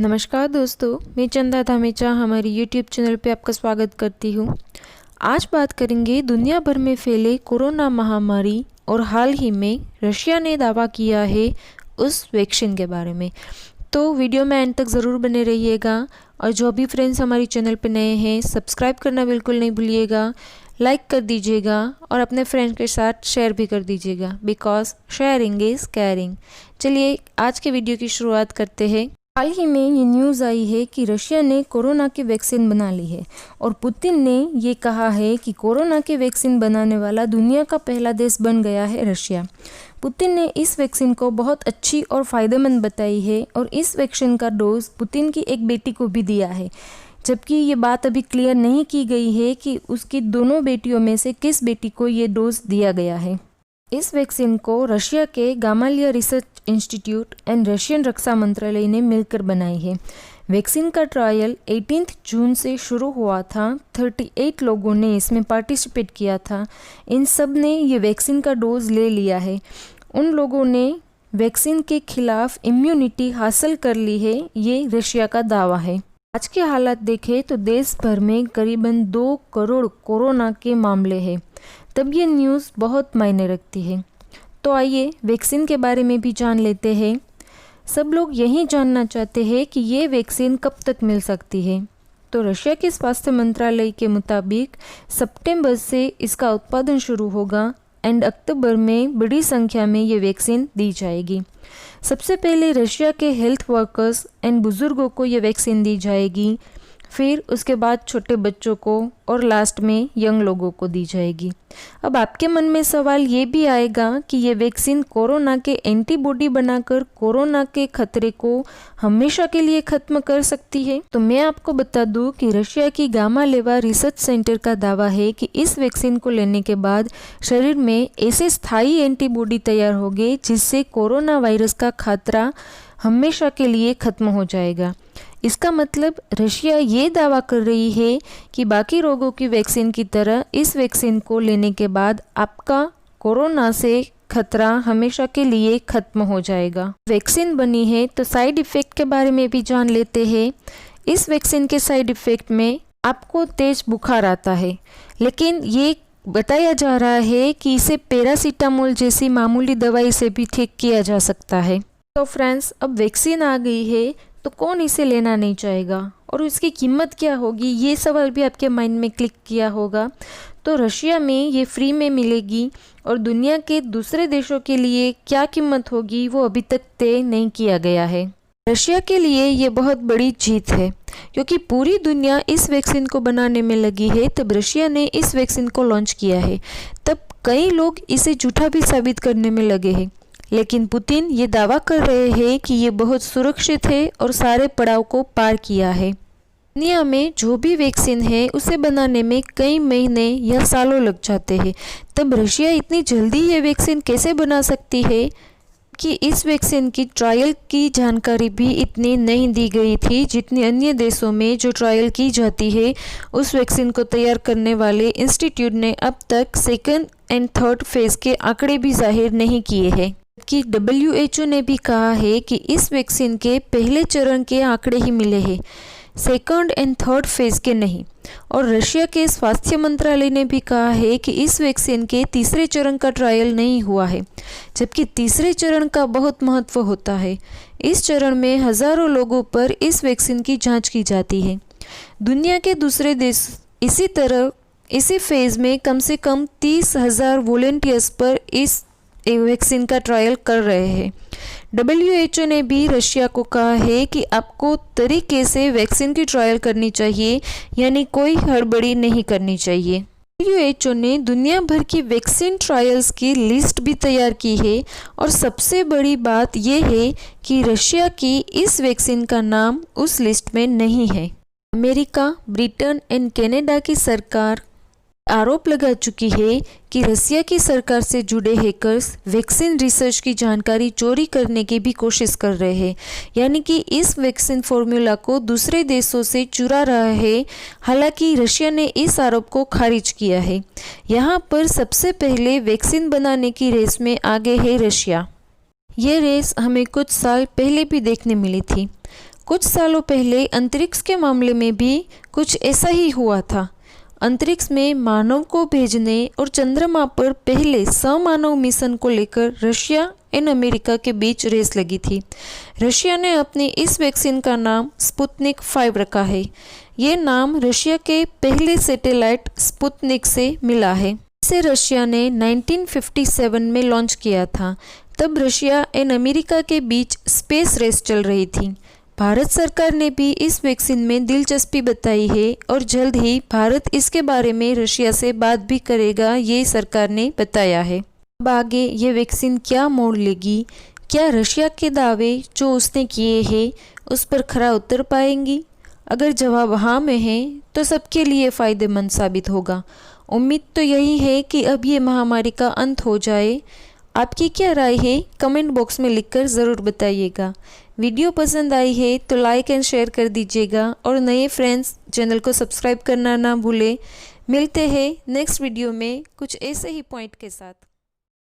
नमस्कार दोस्तों, मैं चंदा धामेचा हमारी यूट्यूब चैनल पे आपका स्वागत करती हूँ। आज बात करेंगे दुनिया भर में फैले कोरोना महामारी और हाल ही में रशिया ने दावा किया है उस वैक्सीन के बारे में। तो वीडियो में एंड तक ज़रूर बने रहिएगा और जो भी फ्रेंड्स हमारी चैनल पे नए हैं सब्सक्राइब करना बिल्कुल नहीं भूलिएगा, लाइक कर दीजिएगा और अपने फ्रेंड्स के साथ शेयर भी कर दीजिएगा, बिकॉज शेयरिंग इज़ केयरिंग। चलिए आज के वीडियो की शुरुआत करते हैं। हाल ही में ये न्यूज़ आई है कि रशिया ने कोरोना की वैक्सीन बना ली है और पुतिन ने ये कहा है कि कोरोना की वैक्सीन बनाने वाला दुनिया का पहला देश बन गया है रशिया। पुतिन ने इस वैक्सीन को बहुत अच्छी और फ़ायदेमंद बताई है और इस वैक्सीन का डोज पुतिन की एक बेटी को भी दिया है, जबकि ये बात अभी क्लियर नहीं की गई है कि उसकी दोनों बेटियों में से किस बेटी को ये डोज दिया गया है। इस वैक्सीन को रशिया के Gamaleya research institute and Russian रक्षा मंत्रालय ने मिलकर बनाई है। वैक्सीन का ट्रायल 18 जून से शुरू हुआ था। 38 लोगों ने इसमें पार्टिसिपेट किया था। इन सब ने ये वैक्सीन का डोज ले लिया है। उन लोगों ने वैक्सीन के खिलाफ इम्यूनिटी हासिल कर ली है, ये रशिया का दावा है। आज के हालात देखें तो देश भर में करीबन 2 करोड़ कोरोना के मामले हैं, तब ये न्यूज़ बहुत मायने रखती है। तो आइए वैक्सीन के बारे में भी जान लेते हैं। सब लोग यही जानना चाहते हैं कि ये वैक्सीन कब तक मिल सकती है। तो रशिया के स्वास्थ्य मंत्रालय के मुताबिक सितंबर से इसका उत्पादन शुरू होगा एंड अक्टूबर में बड़ी संख्या में ये वैक्सीन दी जाएगी। सबसे पहले रशिया के हेल्थ वर्कर्स एंड बुज़ुर्गों को ये वैक्सीन दी जाएगी, फिर उसके बाद छोटे बच्चों को और लास्ट में यंग लोगों को दी जाएगी। अब आपके मन में सवाल ये भी आएगा कि ये वैक्सीन कोरोना के एंटीबॉडी बनाकर कोरोना के खतरे को हमेशा के लिए खत्म कर सकती है। तो मैं आपको बता दूं कि रशिया की गामालेवा रिसर्च सेंटर का दावा है कि इस वैक्सीन को लेने के बाद शरीर में ऐसे स्थायी एंटीबॉडी तैयार होंगे जिससे कोरोना वायरस का खतरा हमेशा के लिए खत्म हो जाएगा। इसका मतलब रशिया ये दावा कर रही है कि बाकी रोगों की वैक्सीन की तरह इस वैक्सीन को लेने के बाद आपका कोरोना से खतरा हमेशा के लिए खत्म हो जाएगा। वैक्सीन बनी है तो साइड इफ़ेक्ट के बारे में भी जान लेते हैं। इस वैक्सीन के साइड इफ़ेक्ट में आपको तेज बुखार आता है, लेकिन ये बताया जा रहा है कि इसे पैरासीटामोल जैसी मामूली दवाई से भी ठीक किया जा सकता है। तो फ्रेंड्स, अब वैक्सीन आ गई है तो कौन इसे लेना नहीं चाहेगा और इसकी कीमत क्या होगी, ये सवाल भी आपके माइंड में क्लिक किया होगा। तो रशिया में ये फ्री में मिलेगी और दुनिया के दूसरे देशों के लिए क्या कीमत होगी वो अभी तक तय नहीं किया गया है। रशिया के लिए ये बहुत बड़ी जीत है क्योंकि पूरी दुनिया इस वैक्सीन को बनाने में लगी है। तब रशिया ने इस वैक्सीन को लॉन्च किया है, तब कई लोग इसे झूठा भी साबित करने में लगे हैं, लेकिन पुतिन ये दावा कर रहे हैं कि ये बहुत सुरक्षित है और सारे पड़ाव को पार किया है। दुनिया में जो भी वैक्सीन है उसे बनाने में कई महीने या सालों लग जाते हैं, तब रशिया इतनी जल्दी ये वैक्सीन कैसे बना सकती है कि इस वैक्सीन की ट्रायल की जानकारी भी इतनी नहीं दी गई थी जितनी अन्य देशों में जो ट्रायल की जाती है। उस वैक्सीन को तैयार करने वाले इंस्टीट्यूट ने अब तक सेकंड एंड थर्ड फेज के आंकड़े भी जाहिर नहीं किए हैं कि WHO ने भी कहा है कि इस वैक्सीन के पहले चरण के आंकड़े ही मिले हैं, सेकंड एंड थर्ड फेज के नहीं। और रशिया के स्वास्थ्य मंत्रालय ने भी कहा है कि इस वैक्सीन के तीसरे चरण का ट्रायल नहीं हुआ है, जबकि तीसरे चरण का बहुत महत्व होता है। इस चरण में हज़ारों लोगों पर इस वैक्सीन की जांच की जाती है। दुनिया के दूसरे देश इसी फेज में कम से कम 30,000 वॉलंटियर्स पर इस वैक्सीन का ट्रायल कर रहे हैं। WHO ने भी रशिया को कहा है कि आपको तरीके से वैक्सीन की ट्रायल करनी चाहिए, यानी कोई हड़बड़ी नहीं करनी चाहिए। WHO ने दुनिया भर की वैक्सीन ट्रायल्स की लिस्ट भी तैयार की है और सबसे बड़ी बात यह है कि रशिया की इस वैक्सीन का नाम उस लिस्ट में नहीं है। अमेरिका, ब्रिटेन एंड कनाडा की सरकार आरोप लगा चुकी है कि रशिया की सरकार से जुड़े हैकर्स वैक्सीन रिसर्च की जानकारी चोरी करने की भी कोशिश कर रहे हैं, यानी कि इस वैक्सीन फॉर्मूला को दूसरे देशों से चुरा रहा है। हालांकि रशिया ने इस आरोप को खारिज किया है। यहाँ पर सबसे पहले वैक्सीन बनाने की रेस में आगे है रशिया। ये रेस हमें कुछ साल पहले भी देखने मिली थी। कुछ सालों पहले अंतरिक्ष के मामले में भी कुछ ऐसा ही हुआ था। अंतरिक्ष में मानव को भेजने और चंद्रमा पर पहले समानव मिशन को लेकर रशिया और अमेरिका के बीच रेस लगी थी। रशिया ने अपनी इस वैक्सीन का नाम स्पुतनिक 5 रखा है। ये नाम रशिया के पहले सैटेलाइट स्पुतनिक से मिला है। इसे रशिया ने 1957 में लॉन्च किया था। तब रशिया और अमेरिका के बीच स्पेस रेस चल रही थी। भारत सरकार ने भी इस वैक्सीन में दिलचस्पी बताई है और जल्द ही भारत इसके बारे में रशिया से बात भी करेगा, ये सरकार ने बताया है। अब आगे ये वैक्सीन क्या मोड़ लेगी? क्या रशिया के दावे जो उसने किए हैं उस पर खरा उतर पाएंगी? अगर जवाब हाँ में है तो सबके लिए फ़ायदेमंद साबित होगा। उम्मीद तो यही है कि अब ये महामारी का अंत हो जाए। आपकी क्या राय है कमेंट बॉक्स में लिखकर ज़रूर बताइएगा। वीडियो पसंद आई है तो लाइक एंड शेयर कर दीजिएगा और नए फ्रेंड्स चैनल को सब्सक्राइब करना ना भूलें। मिलते हैं नेक्स्ट वीडियो में कुछ ऐसे ही पॉइंट के साथ।